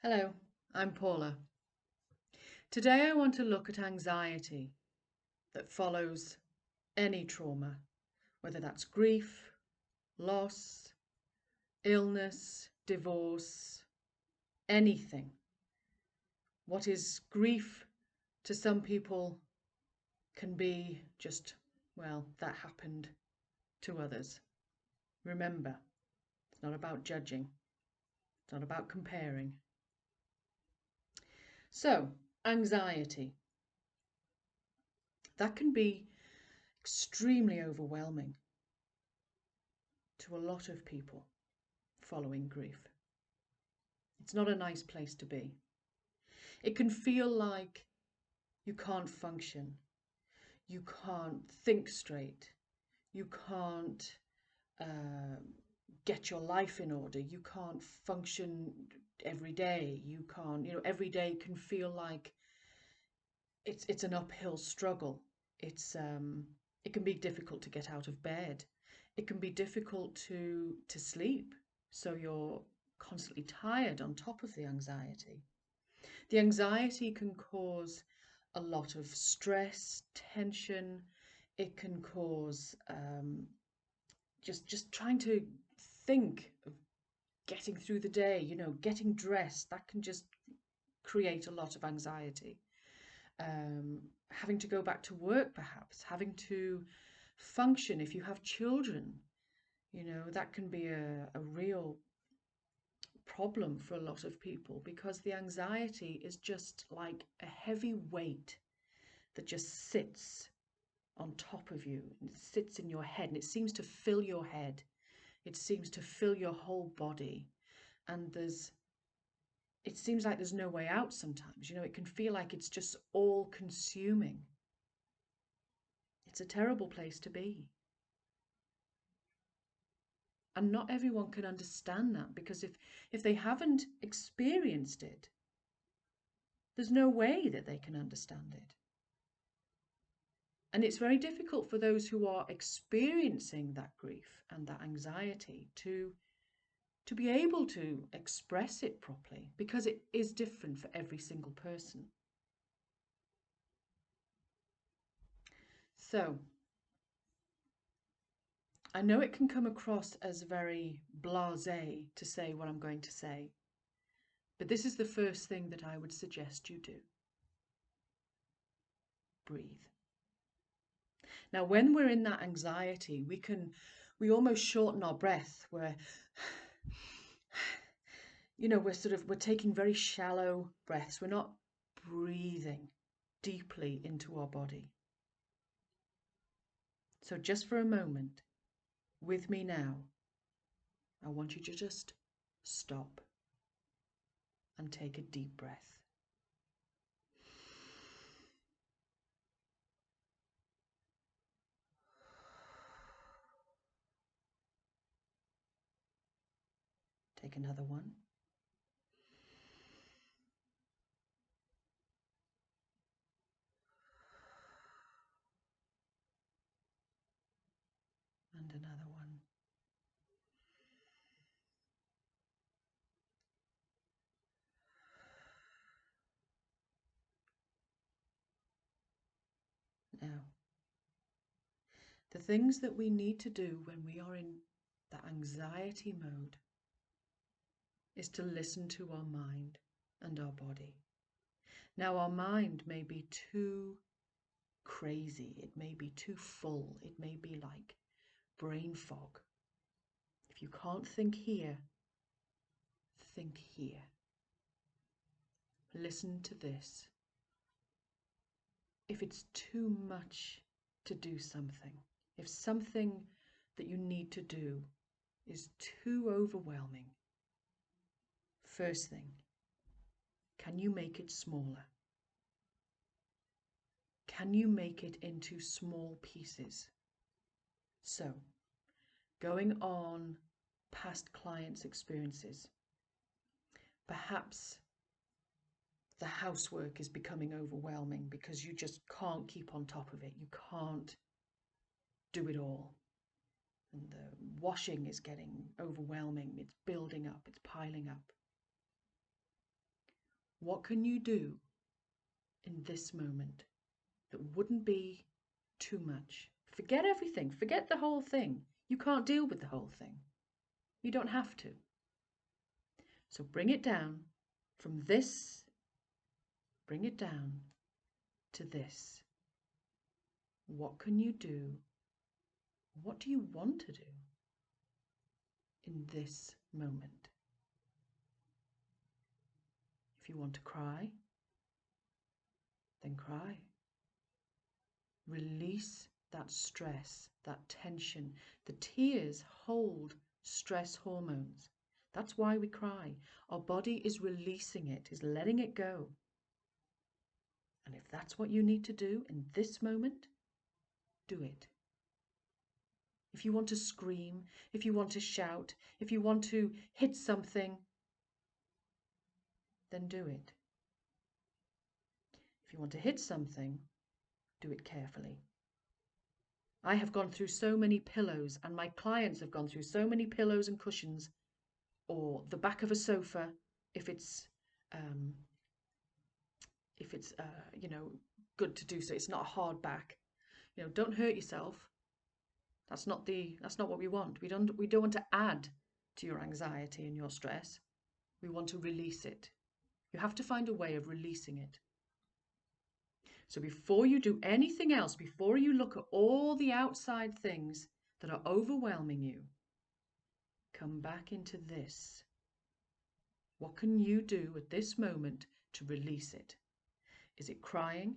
Hello, I'm Paula. Today I want to look at anxiety that follows any trauma, whether that's grief, loss, illness, divorce, anything. What is grief to some people can be just, well, that happened to others. Remember, it's not about judging, it's not about comparing. So, anxiety. That can be extremely overwhelming to a lot of people following grief. It's not a nice place to be. It can feel like you can't function, you can't think straight, you can't uh, get your life in order, you can't function every day, you can't, every day can feel like it's an uphill struggle. It can be difficult to get out of bed. It can be difficult to sleep. So you're constantly tired on top of the anxiety. The anxiety can cause a lot of stress, tension. It can cause just trying to think of getting through the day, getting dressed. That can just create a lot of anxiety. Having to go back to work, perhaps, having to function if you have children, that can be a real problem for a lot of people because the anxiety is just like a heavy weight that just sits on top of you and it sits in your head and it seems to fill your head. It seems to fill your whole body. And it seems like there's no way out sometimes. It can feel like it's just all consuming. It's a terrible place to be. And not everyone can understand that because if they haven't experienced it, there's no way that they can understand it. And it's very difficult for those who are experiencing that grief and that anxiety to be able to express it properly because it is different for every single person. So, I know it can come across as very blasé to say what I'm going to say, but this is the first thing that I would suggest you do. Breathe. Now, when we're in that anxiety, we almost shorten our breath. We're taking very shallow breaths. We're not breathing deeply into our body. So just for a moment, with me now, I want you to just stop and take a deep breath. Take another one. And another one. Now, the things that we need to do when we are in the anxiety mode is to listen to our mind and our body. Now, our mind may be too crazy, it may be too full, it may be like brain fog. If you can't think here, think here. Listen to this. If it's too much to do something, if something that you need to do is too overwhelming, first thing, can you make it smaller? Can you make it into small pieces? So, going on past clients' experiences, perhaps the housework is becoming overwhelming because you just can't keep on top of it. You can't do it all. And the washing is getting overwhelming. It's building up, it's piling up. What can you do in this moment that wouldn't be too much? Forget everything. Forget the whole thing. You can't deal with the whole thing. You don't have to. So bring it down from this, bring it down to this. What can you do? What do you want to do in this moment? If you want to cry, then cry. Release that stress, that tension. The tears hold stress hormones. That's why we cry. Our body is releasing it, is letting it go. And if that's what you need to do in this moment, do it. If you want to scream, if you want to shout, if you want to hit something, then do it. If you want to hit something, do it carefully. I have gone through so many pillows, and my clients have gone through so many pillows and cushions, or the back of a sofa, if it's good to do so. It's not a hard back. Don't hurt yourself. That's not what we want. We don't want to add to your anxiety and your stress. We want to release it. You have to find a way of releasing it. So before you do anything else, before you look at all the outside things that are overwhelming you, come back into this. What can you do at this moment to release it? Is it crying?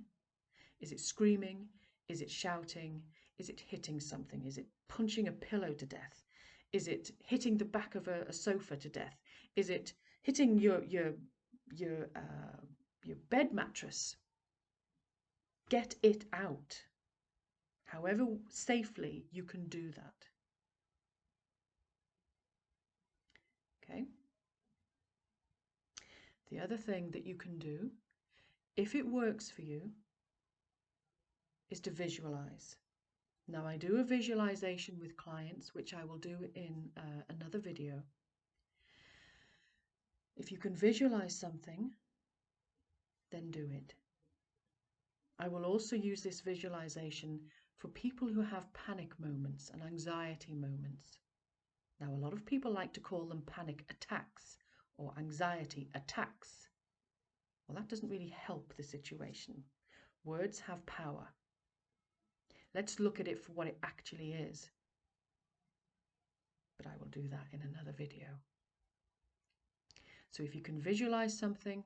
Is it screaming? Is it shouting? Is it hitting something? Is it punching a pillow to death? Is it hitting the back of a sofa to death? Is it hitting your bed mattress? Get it out. However safely you can do that. Okay? The other thing that you can do, if it works for you, is to visualize. Now, I do a visualization with clients, which I will do in another video. If you can visualize something, then do it. I will also use this visualization for people who have panic moments and anxiety moments. Now, a lot of people like to call them panic attacks or anxiety attacks. Well, that doesn't really help the situation. Words have power. Let's look at it for what it actually is. But I will do that in another video. So if you can visualize something,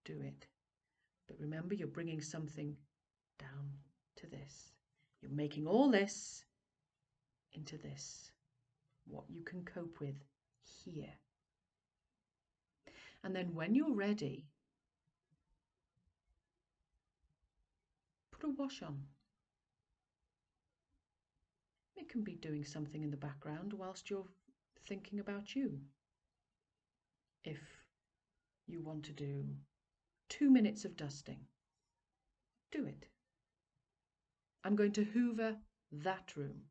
do it. But remember, you're bringing something down to this. You're making all this into this. What you can cope with here. And then when you're ready, put a wash on. It can be doing something in the background whilst you're thinking about you. If you want to do 2 minutes of dusting, do it. I'm going to hoover that room.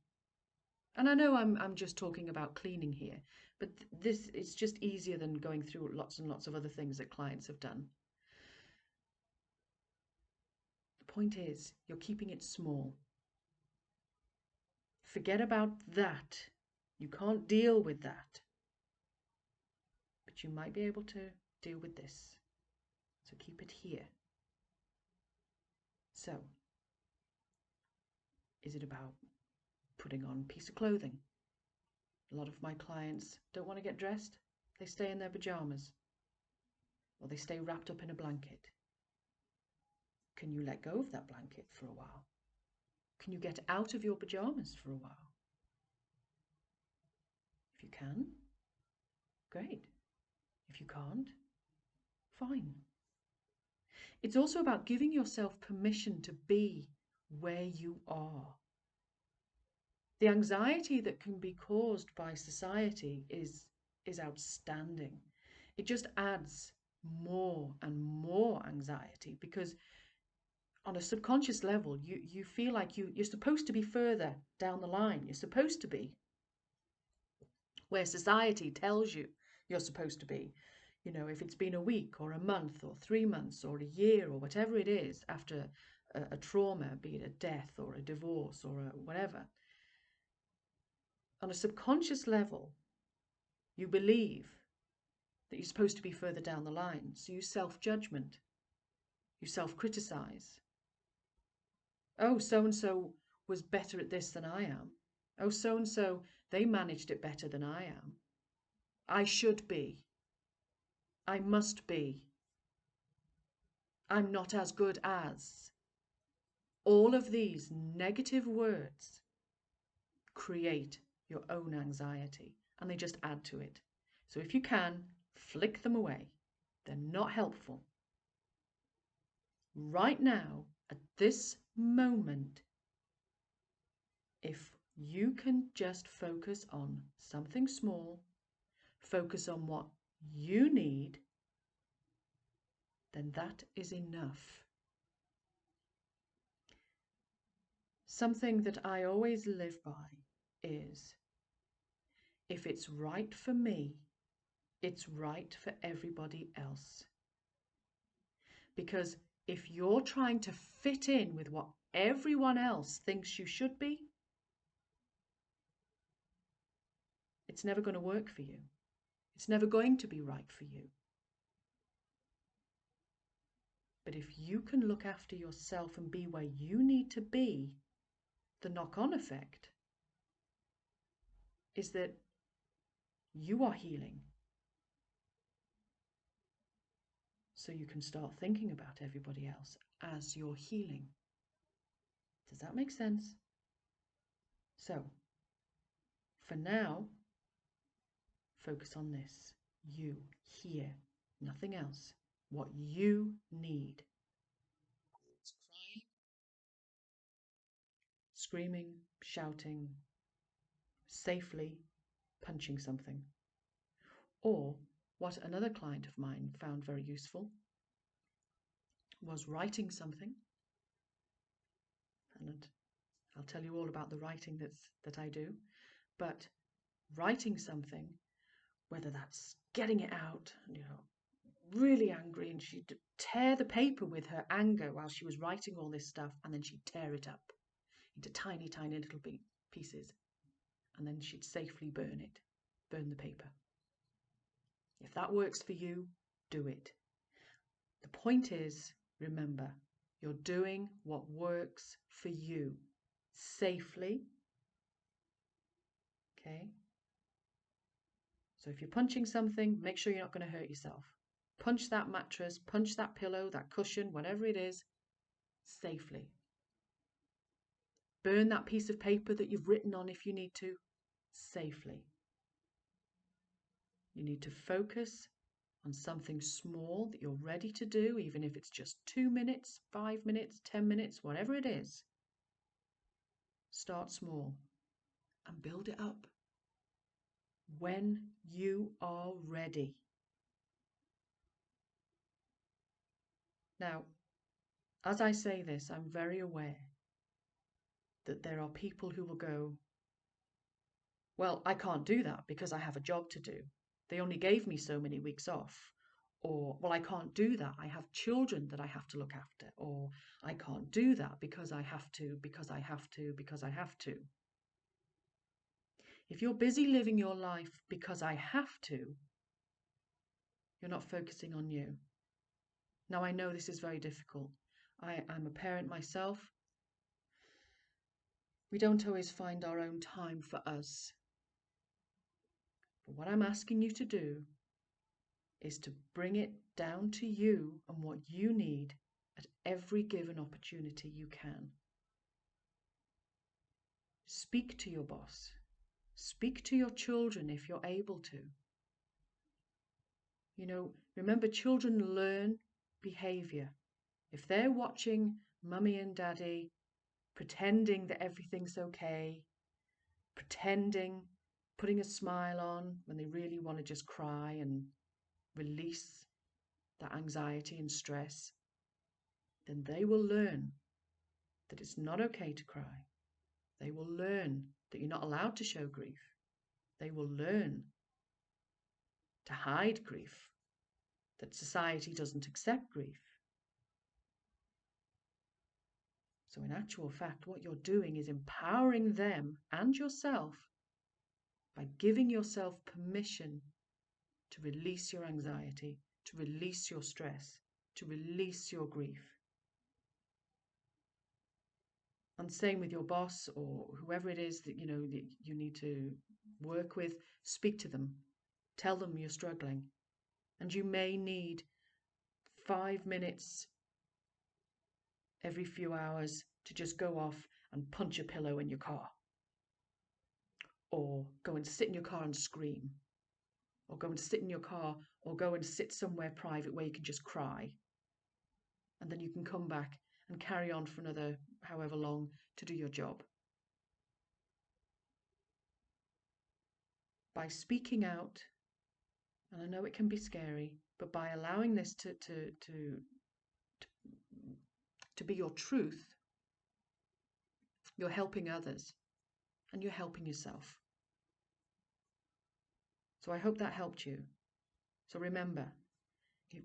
And I know I'm just talking about cleaning here, but this is just easier than going through lots and lots of other things that clients have done. The point is, you're keeping it small. Forget about that. You can't deal with that. But you might be able to deal with this. So keep it here. So, is it about putting on a piece of clothing? A lot of my clients don't want to get dressed. They stay in their pajamas. Or they stay wrapped up in a blanket. Can you let go of that blanket for a while? Can you get out of your pajamas for a while? If you can, great. If you can't, fine. It's also about giving yourself permission to be where you are. The anxiety that can be caused by society is outstanding. It just adds more and more anxiety because on a subconscious level, you feel like you're supposed to be further down the line. You're supposed to be where society tells you you're supposed to be. If it's been a week or a month or 3 months or a year or whatever it is after a trauma, be it a death or a divorce or a whatever, on a subconscious level, you believe that you're supposed to be further down the line. So you self-judgment, you self-criticize. Oh, so-and-so was better at this than I am. Oh, so-and-so, they managed it better than I am. I should be. I must be. I'm not as good as. All of these negative words create your own anxiety and they just add to it. So if you can, flick them away. They're not helpful. Right now, at this moment, if you can just focus on something small, focus on what you need, then that is enough. Something that I always live by is, if it's right for me, it's right for everybody else. Because if you're trying to fit in with what everyone else thinks you should be, it's never going to work for you. It's never going to be right for you. But if you can look after yourself and be where you need to be, the knock-on effect is that you are healing. So you can start thinking about everybody else as you're healing. Does that make sense? So, for now, focus on this. You, here, nothing else. What you need. It's crying, screaming, shouting, safely punching something. Or what another client of mine found very useful was writing something. And I'll tell you all about the writing that I do. But writing something, whether that's getting it out, really angry, and she'd tear the paper with her anger while she was writing all this stuff, and then she'd tear it up into tiny, tiny little pieces, and then she'd safely burn the paper. If that works for you, do it. The point is, remember, you're doing what works for you safely. Okay? So if you're punching something, make sure you're not going to hurt yourself. Punch that mattress, punch that pillow, that cushion, whatever it is, safely. Burn that piece of paper that you've written on if you need to, safely. You need to focus on something small that you're ready to do, even if it's just 2 minutes, 5 minutes, 10 minutes, whatever it is. Start small and build it up when you are ready. Now, as I say this, I'm very aware that there are people who will go, well, I can't do that because I have a job to do. They only gave me so many weeks off. Or, well, I can't do that. I have children that I have to look after. Or, I can't do that because I have to, because I have to, because I have to. If you're busy living your life because I have to, you're not focusing on you. Now, I know this is very difficult. I'm a parent myself. We don't always find our own time for us. But what I'm asking you to do is to bring it down to you and what you need at every given opportunity you can. Speak to your boss. Speak to your children if you're able to. Remember, children learn behavior. If they're watching mummy and daddy pretending that everything's okay, pretending, putting a smile on when they really want to just cry and release that anxiety and stress, then they will learn that it's not okay to cry. They will learn that you're not allowed to show grief. They will learn to hide grief. that society doesn't accept grief. So, in actual fact, what you're doing is empowering them and yourself by giving yourself permission to release your anxiety, to release your stress, to release your grief. And same with your boss or whoever it is that that you need to work with. Speak to them, tell them you're struggling, and you may need 5 minutes every few hours to just go off and punch a pillow in your car, or go and sit in your car and scream, or go and sit in your car, or go and sit somewhere private where you can just cry, and then you can come back and carry on for another however long to do your job. By speaking out, and I know it can be scary, but by allowing this to be your truth, you're helping others and you're helping yourself. So I hope that helped you. So remember,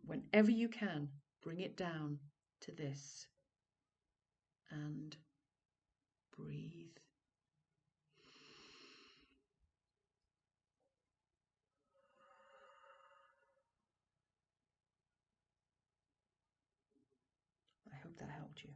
whenever you can, bring it down to this and breathe. I hope that helped you.